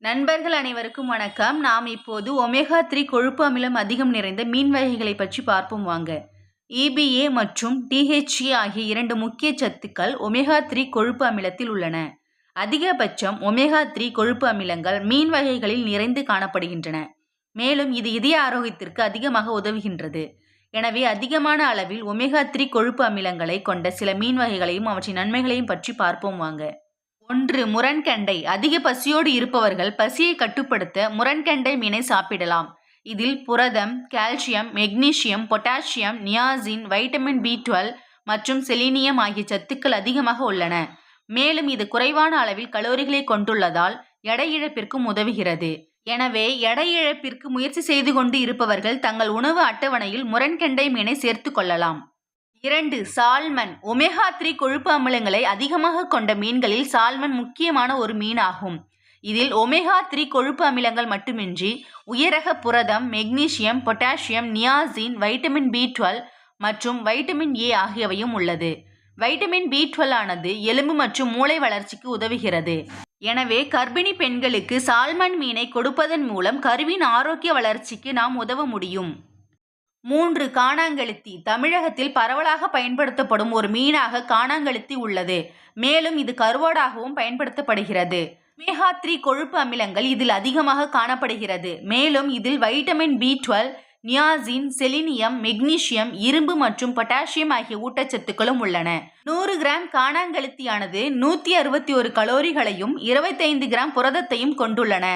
நண்பர்கள் அனைவருக்கும் வணக்கம். நாம் இப்போது ஒமேகா 3 கொழுப்பு அமிலம் அதிகம் நிறைந்த மீன் வகைகளை பற்றி பார்ப்போம் வாங்க. EPA மற்றும் DHA ஆகிய 2 முக்கிய சத்துக்கள் ஒமேகா 3 கொழுப்பு அமிலத்தில் உள்ளன. அதிகபட்சம் ஒமேகா 3 கொழுப்பு அமிலங்கள் மீன் வகைகளில் நிறைந்து காணப்படுகின்றன. மேலும் இது இதய ஆரோக்கியத்திற்கு அதிகமாக உதவுகின்றது. எனவே அதிகமான அளவில் ஒமேகா 3 கொழுப்பு அமிலங்களை கொண்ட சில மீன் வகைகளையும் அவற்றின் நன்மைகளையும் பற்றி பார்ப்போம் வாங்க. 1. முரண்கெண்டை. அதிக பசியோடு இருப்பவர்கள் பசியை கட்டுப்படுத்த முரண்கெண்டை மீனை சாப்பிடலாம். இதில் புரதம், calcium, magnesium, potassium, niacin, vitamin B12 மற்றும் செலினியம் ஆகிய சத்துக்கள் அதிகமாக உள்ளன. மேலும் இது குறைவான அளவில் கலோரிகளை கொண்டுள்ளதால் எடை இழப்பிற்கும் உதவுகிறது. எனவே எடை இழப்பிற்கு முயற்சி செய்து கொண்டு இருப்பவர்கள் தங்கள் உணவு அட்டவணையில் முரண்கெண்டை மீனை சேர்த்து கொள்ளலாம். 2. சால்மன். ஒமேகா 3 கொழுப்பு அமிலங்களை அதிகமாக கொண்ட மீன்களில் சால்மன் முக்கியமான ஒரு மீனாகும். இதில் ஒமேகா 3 கொழுப்பு அமிலங்கள் மட்டுமின்றி உயரக புரதம், magnesium, potassium, niacin, vitamin B12 மற்றும் வைட்டமின் A ஆகியவையும் உள்ளது. வைட்டமின் B12 ஆனது எலும்பு மற்றும் மூளை வளர்ச்சிக்கு உதவுகிறது. எனவே கர்ப்பிணி பெண்களுக்கு சால்மன் மீனை கொடுப்பதன் மூலம் கருவின் ஆரோக்கிய வளர்ச்சிக்கு நாம் உதவ முடியும். 3. கானாங்கெளுத்தி. தமிழகத்தில் பரவலாக பயன்படுத்தப்படும் ஒரு மீனாக கானாங்கெளுத்தி உள்ளது. மேலும் இது கருவாடாகவும் பயன்படுத்தப்படுகிறது. ஒமேகா 3 கொழுப்பு அமிலங்கள் இதில் அதிகமாக காணப்படுகிறது. மேலும் இதில் vitamin B12, niacin, selenium, magnesium, இரும்பு மற்றும் பொட்டாசியம் ஆகிய ஊட்டச்சத்துக்களும் உள்ளன. 100 கிராம் கானாங்கெளுத்தியானது 161 கலோரிகளையும் 25 கிராம் புரதத்தையும் கொண்டுள்ளன.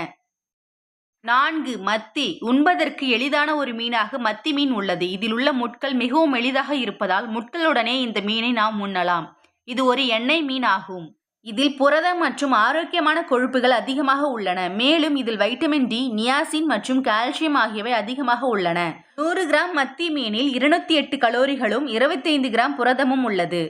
4. மத்தி. உண்பதற்கு எளிதான ஒரு மீனாக மத்தி மீன் உள்ளது. இதில் உள்ள முட்கள் மிகவும் எளிதாக இருப்பதால் முட்களுடனே இந்த மீனை நாம் உண்ணலாம். இது ஒரு எண்ணெய் மீன் ஆகும். இதில் புரதம் மற்றும் ஆரோக்கியமான கொழுப்புகள் அதிகமாக உள்ளன. மேலும் இதில் வைட்டமின் D, நியாசின் மற்றும் கால்சியம் ஆகியவை அதிகமாக உள்ளன. 100 கிராம் மத்தி மீனில் 208 கலோரிகளும் 25 கிராம் புரதமும் உள்ளது.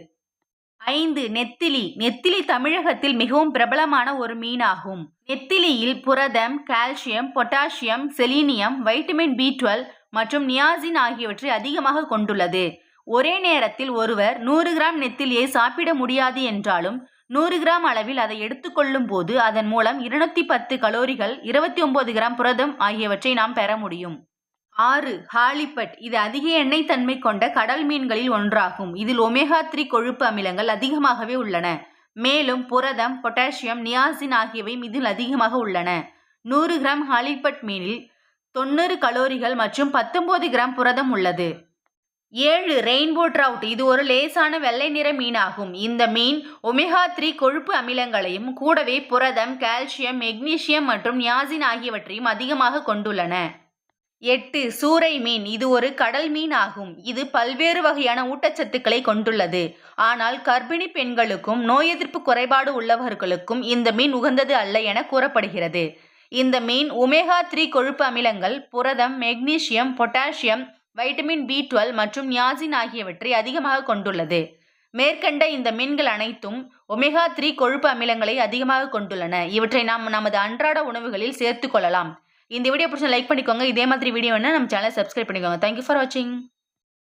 5. நெத்திலி. நெத்திலி தமிழகத்தில் மிகவும் பிரபலமான ஒரு மீனாகும். நெத்திலியில் புரதம், calcium, potassium, selenium, vitamin B12 மற்றும் நியாசின் ஆகியவற்றை அதிகமாக கொண்டுள்ளது. ஒரே நேரத்தில் ஒருவர் 100 கிராம் நெத்திலியை சாப்பிட முடியாது என்றாலும் 100 கிராம் அளவில் அதை எடுத்துக்கொள்ளும் போது அதன் மூலம் 210 கலோரிகள், 29 கிராம் புரதம் ஆகியவற்றை நாம் பெற முடியும். 6. ஹாலிபட். இது அதிக எண்ணெய் தன்மை கொண்ட கடல் மீன்களில் ஒன்றாகும். இதில் ஒமேகா 3 கொழுப்பு அமிலங்கள் அதிகமாகவே உள்ளன. மேலும் புரதம், பொட்டாசியம், நியாசின் ஆகியவையும் இதில் அதிகமாக உள்ளன. 100 கிராம் ஹாலிபட் மீனில் 90 கலோரிகள் மற்றும் 19 கிராம் புரதம் உள்ளது. 7. Rainbow trout. இது ஒரு லேசான வெள்ளை நிற மீனாகும். இந்த மீன் ஒமேகா 3 கொழுப்பு அமிலங்களையும் கூடவே புரதம், கால்சியம், மெக்னீசியம் மற்றும் நியாசின் ஆகியவற்றையும் அதிகமாக கொண்டுள்ளன. 8. சூரை மீன். இது ஒரு கடல் மீன் ஆகும். இது பல்வேறு வகையான ஊட்டச்சத்துக்களை கொண்டுள்ளது. ஆனால் கர்ப்பிணி பெண்களுக்கும் நோய் எதிர்ப்பு குறைபாடு உள்ளவர்களுக்கும் இந்த மீன் உகந்தது அல்ல என கூறப்படுகிறது. இந்த மீன் ஒமேகா 3 கொழுப்பு அமிலங்கள், புரதம், மெக்னீசியம், பொட்டாசியம், வைட்டமின் B12 மற்றும் நியாசின் ஆகியவற்றை அதிகமாக கொண்டுள்ளது. மேற்கண்ட இந்த மீன்கள் அனைத்தும் ஒமேகா 3 கொழுப்பு அமிலங்களை அதிகமாக கொண்டுள்ளன. இவற்றை நாம் நமது அன்றாட உணவுகளில் சேர்த்து கொள்ளலாம். இந்த வீடியோ பிடிச்சா லைக் பண்ணிக்கோங்க. இதே மாதிரி வீடியோ வேணா நம்ம சேனலை சப்ஸ்கிரைப் பண்ணிக்கோங்க. தேங்க்யூ ஃபார் வாட்சிங்.